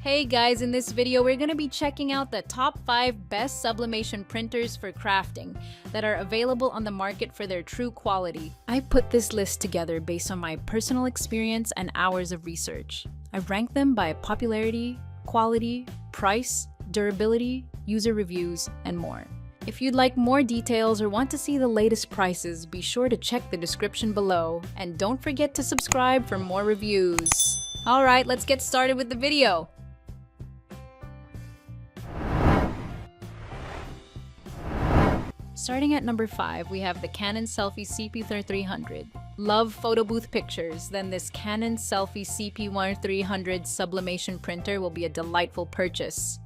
Hey guys, in this video we're going to be checking out the top 5 best sublimation printers for crafting that are available on the market for their true quality. I put this list together based on my personal experience and hours of research. I've ranked them by popularity, quality, price, durability, user reviews, and more. If you'd like more details or want to see the latest prices, be sure to check the description below, and don't forget to subscribe for more reviews. Alright, let's get started with the video. Starting at number 5, we have the Canon Selphy CP1300. Love photo booth pictures? Then this Canon Selphy CP1300 sublimation printer will be a delightful purchase.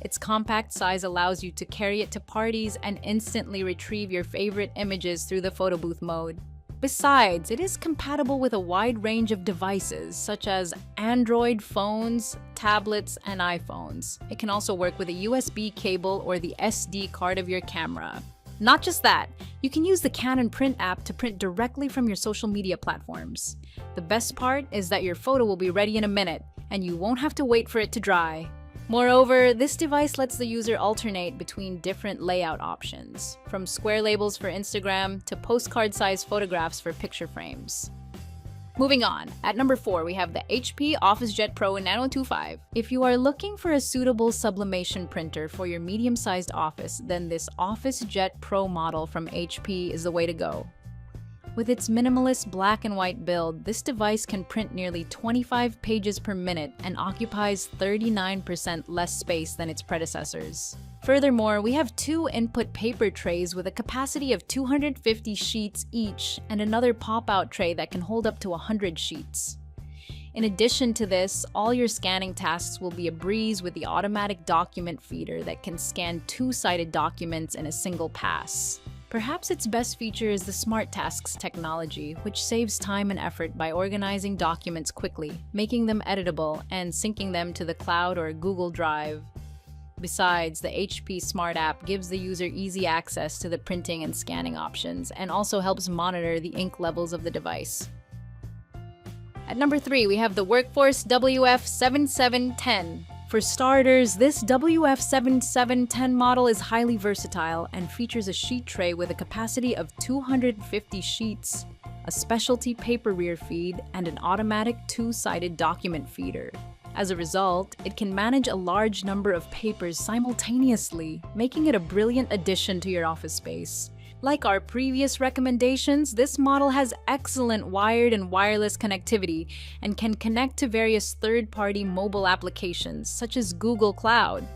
Its compact size allows you to carry it to parties and instantly retrieve your favorite images through the photo booth mode. Besides, it is compatible with a wide range of devices such as Android phones, tablets, and iPhones. It can also work with a USB cable or the SD card of your camera. Not just that, you can use the Canon Print app to print directly from your social media platforms. The best part is that your photo will be ready in a minute, and you won't have to wait for it to dry. Moreover, this device lets the user alternate between different layout options, from square labels for Instagram to postcard-sized photographs for picture frames. Moving on, at number 4, we have the HP OfficeJet Pro Nano 2.5. If you are looking for a suitable sublimation printer for your medium-sized office, then this OfficeJet Pro model from HP is the way to go. With its minimalist black and white build, this device can print nearly 25 pages per minute and occupies 39% less space than its predecessors. Furthermore, we have 2 input paper trays with a capacity of 250 sheets each and another pop-out tray that can hold up to 100 sheets. In addition to this, all your scanning tasks will be a breeze with the automatic document feeder that can scan 2-sided documents in a single pass. Perhaps its best feature is the Smart Tasks technology, which saves time and effort by organizing documents quickly, making them editable, and syncing them to the cloud or Google Drive. Besides, the HP Smart app gives the user easy access to the printing and scanning options, and also helps monitor the ink levels of the device. At number 3, we have the Workforce WF7710. For starters, this WF7710 model is highly versatile and features a sheet tray with a capacity of 250 sheets, a specialty paper rear feed, and an automatic 2-sided document feeder. As a result, it can manage a large number of papers simultaneously, making it a brilliant addition to your office space. Like our previous recommendations, this model has excellent wired and wireless connectivity and can connect to various third-party mobile applications, such as Google Cloud.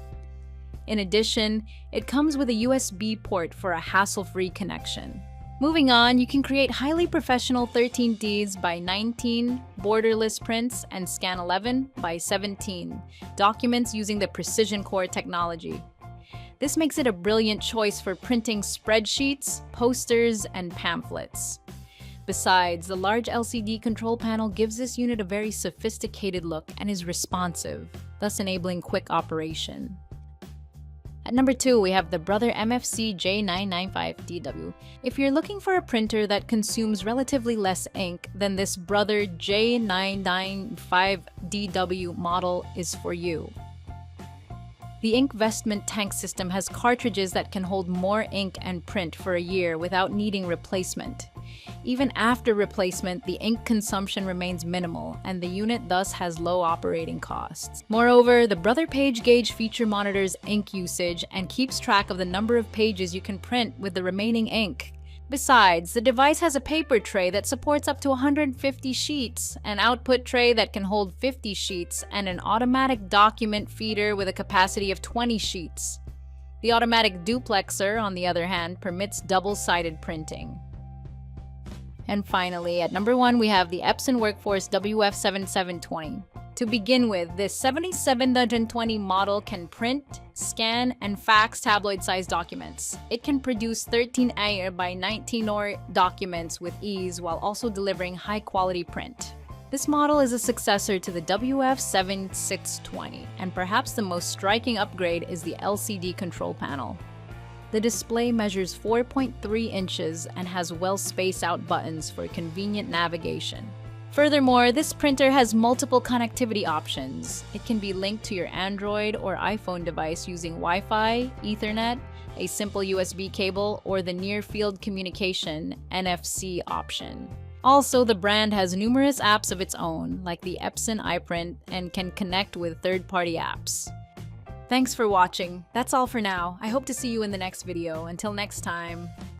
In addition, it comes with a USB port for a hassle-free connection. Moving on, you can create highly professional 13Ds by 19 borderless prints and Scan 11 by 17 documents using the Precision Core technology. This makes it a brilliant choice for printing spreadsheets, posters, and pamphlets. Besides, the large LCD control panel gives this unit a very sophisticated look and is responsive, thus enabling quick operation. At number 2, we have the Brother MFC J995DW. If you're looking for a printer that consumes relatively less ink, then this Brother J995DW model is for you. The ink vestment tank system has cartridges that can hold more ink and print for a year without needing replacement. Even after replacement, the ink consumption remains minimal, and the unit thus has low operating costs. Moreover, the Brother Page Gauge feature monitors ink usage and keeps track of the number of pages you can print with the remaining ink. Besides, the device has a paper tray that supports up to 150 sheets, an output tray that can hold 50 sheets, and an automatic document feeder with a capacity of 20 sheets. The automatic duplexer, on the other hand, permits double-sided printing. And finally, at number 1, we have the Epson Workforce WF7720. To begin with, this 7720 model can print, scan, and fax tabloid-sized documents. It can produce 13 AIR by 19 OR documents with ease while also delivering high-quality print. This model is a successor to the WF7620, and perhaps the most striking upgrade is the LCD control panel. The display measures 4.3 inches and has well-spaced out buttons for convenient navigation. Furthermore, this printer has multiple connectivity options. It can be linked to your Android or iPhone device using Wi-Fi, Ethernet, a simple USB cable, or the near-field communication (NFC) option. Also, the brand has numerous apps of its own, like the Epson iPrint, and can connect with third-party apps. Thanks for watching. That's all for now. I hope to see you in the next video. Until next time.